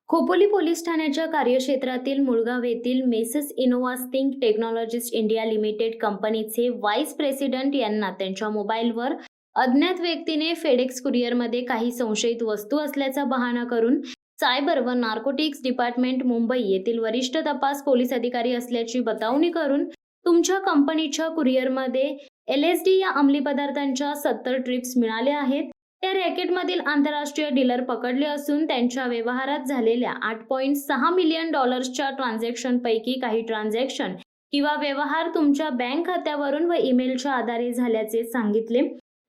Khopoli police ठाण्याच्या कार्यक्षेत्रातील मुळगाव येथील मेसेस इनोव्हास्टिंग टेक्नॉलॉजीज इंडिया लिमिटेड कंपनीचे व्हाईस प्रेसिडेंट यांना त्यांच्या मोबाईलवर अज्ञात व्यक्तीने फेडेक्स कुरिअरमध्ये काही संशयित वस्तू असल्याचा बहाणा करून सायबर व नार्कोटिक्स डिपार्टमेंट मुंबई येथील वरिष्ठ तपास पोलीस अधिकारी असल्याची बतावणी करून तुमच्या कंपनीच्या कुरिअरमध्ये LSD या अंमली पदार्थांच्या 70 ट्रिप्स मिळाल्या आहेत। त्या रॅकेटमधील आंतरराष्ट्रीय डीलर पकडले असून त्यांच्या व्यवहारात झालेल्या $8.6 मिलियन ट्रान्झॅक्शनपैकी काही ट्रान्झॅक्शन किंवा व्यवहार तुमच्या बँक खात्यावरून व ईमेलच्या आधारे झाल्याचे सांगितले।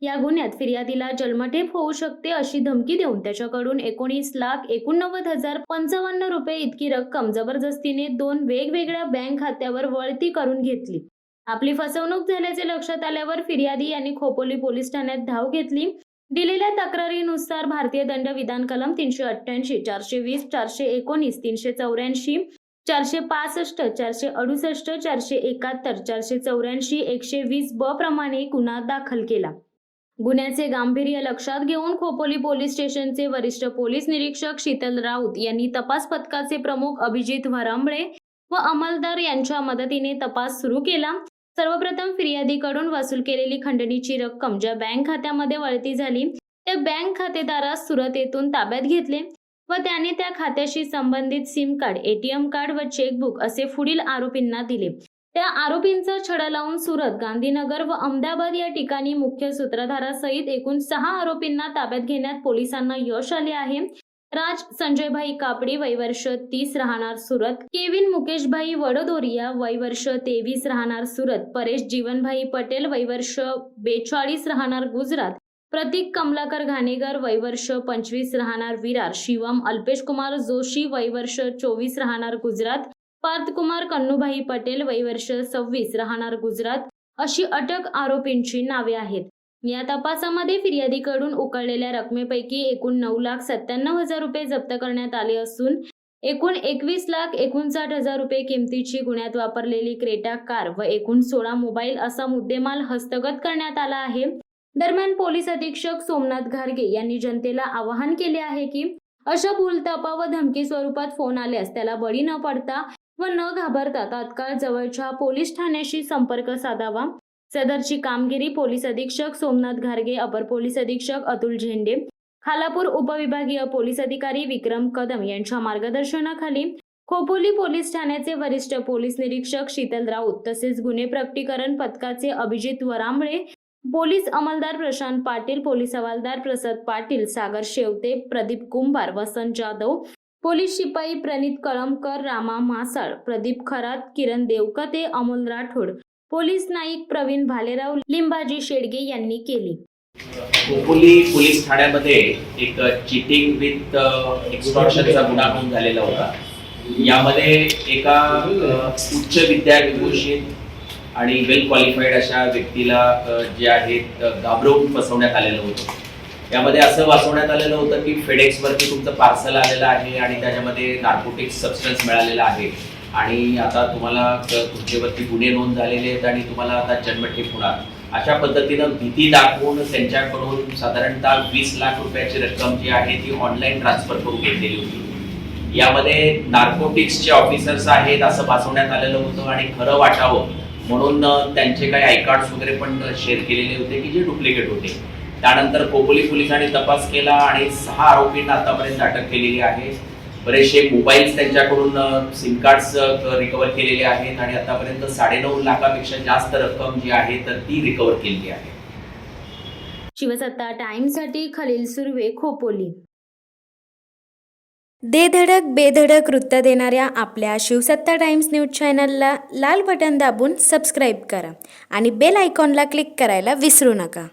या गुन्ह्यात फिर्यादीला जन्मठेप होऊ शकते अशी धमकी देऊन त्याच्याकडून 19,89,055 रुपये इतकी रक्कम जबरदस्तीने 2 वेगवेगळ्या बँक खात्यावर वळती करून घेतली। आपली फसवणूक झाल्याचे लक्षात आल्यावर फिर्यादी यांनी खोपोली पोलीस ठाण्यात धाव घेतली। दिलेल्या तक्रारीनुसार भारतीय दंड विधान कलम 388, 420, 419, 384, 465, 468, 471, 484, 120 ब प्रमाणे गुन्हा दाखल केला। गुन्ह्याचे गांभीर्य लक्षात घेऊन खोपोली पोलीस स्टेशनचे वरिष्ठ पोलीस निरीक्षक शीतल राऊत यांनी तपास पथकाचे प्रमुख अभिजित वरांबळे व अंमलदार यांच्या मदतीने तपास सुरू केला। सर्वप्रथम फिर्यादीकडून वसूल केलेली खंडणीची रक्कम ज्या बँक खात्यामध्ये वळती झाली त्या बँक खातेदारास सुरत येथून ताब्यात घेतले व त्याने त्या खात्याशी संबंधित सिम कार्ड, ATM कार्ड व चेकबुक असे पुढील आरोपींना दिले। त्या आरोपींचा छडा लावून सुरत, गांधीनगर व अहमदाबाद या ठिकाणी मुख्य सूत्रधारासहित एकूण 6 आरोपींना ताब्यात घेण्यात पोलिसांना यश आले आहे। राज संजयभाई कापडी, वय वर्ष 30, राहणार सुरत। केविन मुकेशभाई वडोदोरिया, वय वर्ष 23, राहणार सुरत। परेश जीवनभाई पटेल, वय वर्ष 42, राहणार गुजरात। प्रतीक कमलाकर घाणेकर, वय वर्ष 25, राहणार विरार। शिवम अल्पेश कुमार जोशी, वय वर्ष 24, राहणार गुजरात। पार्थकुमार कन्नूभाई पटेल, वय वर्ष 26, राहणार गुजरात अशी अटक आरोपींची नावे आहेत। या तपासामध्ये फिर्यादीकडून उकळलेल्या रकमेपैकी एकूण 9,97,000 रुपये जप्त करण्यात आले असून एकूण 21,59,000 रुपये किमतीची गुन्ह्यात वापरलेली क्रेटा कार व एकूण 16 मोबाईल असा मुद्देमाल हस्तगत करण्यात आला आहे। दरम्यान पोलीस अधीक्षक सोमनाथ घारगे यांनी जनतेला आवाहन केले आहे की अशा भूलथापा व धमकी स्वरूपात फोन आल्यास त्याला बळी न पडता व न घाबरता तात्काळ जवळच्या पोलीस ठाण्याशी संपर्क साधावा। सदरची कामगिरी पोलीस अधीक्षक सोमनाथ घारगे, अपर पोलीस अधीक्षक अतुल झेंडे, खालापूर उपविभागीय पोलीस अधिकारी विक्रम कदम यांच्या मार्गदर्शनाखाली खोपोली पोलीस ठाण्याचे वरिष्ठ पोलीस निरीक्षक शीतल राऊत तसेच गुन्हे प्रकटीकरण पथकाचे अभिजित वरांबळे, पोलीस अंमलदार प्रशांत पाटील, पोलीस हवालदार प्रसाद पाटील, सागर शेवते, प्रदीप कुंभार, वसंत जाधव, पोलीस शिपाई प्रणित कळमकर, रामा मासाळ, प्रदीप खरात, किरण देवकते, अमोल राठोड, पोलीस नाईक प्रवीण भालेराव, लिंबाजी शेडगे यांनी केली। खोपोली पोलीस ठाण्यामध्ये एक चीटिंग विथ एक्सटॉर्शनचा गुन्हा नोंद झालेला होता। यामध्ये एका उच्च विद्याविभूषित आणि वेल क्वालिफाईड अशा व्यक्तीला जे आहेत घाबरवून फसवण्यात आलेलं होतं। यामध्ये असं वाचवण्यात आलेलं होतं की फेडेक्सवरती तुमचं पार्सल आलेलं आहे आणि त्याच्यामध्ये नार्कोटिक्स सबस्टन्स मिळालेला आहे आणि आता तुम्हाला तुमच्यावरती गुन्हे नोंद झालेले आहेत आणि तुम्हाला आता जन्मठेप होणार, अशा पद्धतीनं भीती दाखवून त्यांच्याकडून साधारणतः 20 लाख रुपयाची रक्कम जी आहे ती ऑनलाईन ट्रान्सफर करून घेतलेली होती। यामध्ये नार्कोटिक्सचे ऑफिसर्स आहेत असं वाचवण्यात आलेलं होतं आणि खरं वाटावं म्हणून त्यांचे काही आय कार्ड्स वगैरे पण शेअर केलेले होते की जे डुप्लिकेट होते। त्यानंतर खोपोली पोलिसांनी तपास केला आणि 6 आरोपींना आतापर्यंत अटक केलेली आहे। बरेचसे मोबाईल्स त्यांच्याकडून सिम कार्ड्स रिकव्हर केलेले आहेत आणि आतापर्यंत 9.5 लाखापेक्षा जास्त रक्कम जी आहे तर ती रिकव्हर केलेली आहे। शिवसत्ता टाइम्ससाठी खलील सुर्वे, खोपोली। दे धडक बेधडक वृत्त देणाऱ्या आपल्या शिवसत्ता टाइम्स न्यूज चॅनलला लाल बटन दाबून सबस्क्राईब करा आणि बेल आयकॉनला क्लिक करायला विसरू नका।